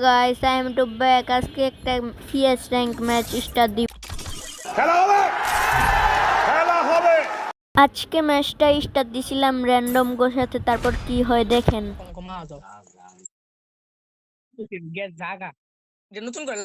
Guys I am to back. আজকে একটা CS rank match start দিব। খেলা হবে। আজকে ম্যাচটা স্টার্ট দিছিলাম র্যান্ডম গো সাথে, তারপর কি হয় দেখেন। নতুন করে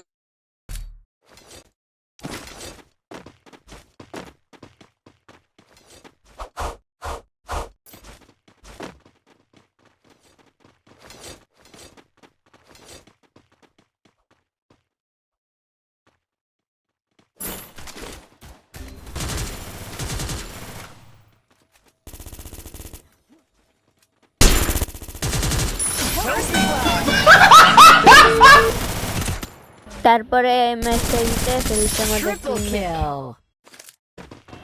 তারপরে ম্যাচটা জিতে ফেলছে আমাদের টিমমেট।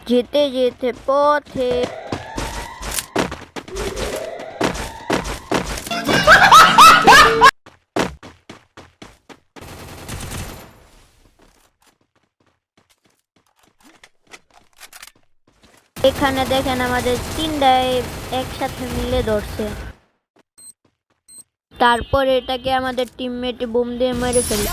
যেতে যেতে পথে এখানে দেখেন আমাদের তিনটায় একসাথে মিলে ধরছে। তারপর এটাকে আমাদের টিমমেট বোম দিয়ে মেরে ফেলছে।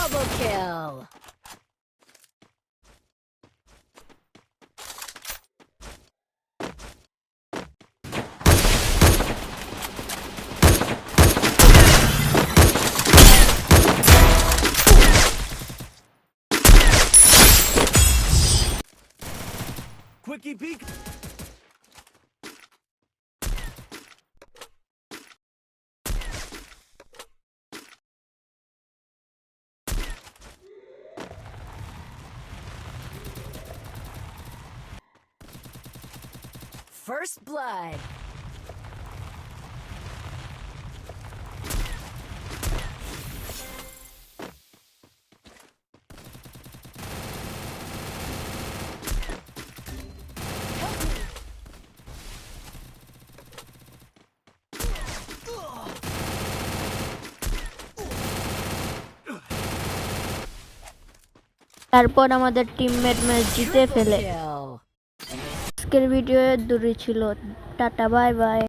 Quickie peek. First blood. তারপর আমাদের টিমমেট ম্যাচ জিতে ফেলে। Kill. আজকের ভিডিও দূরে ছিল। Tata, bye bye.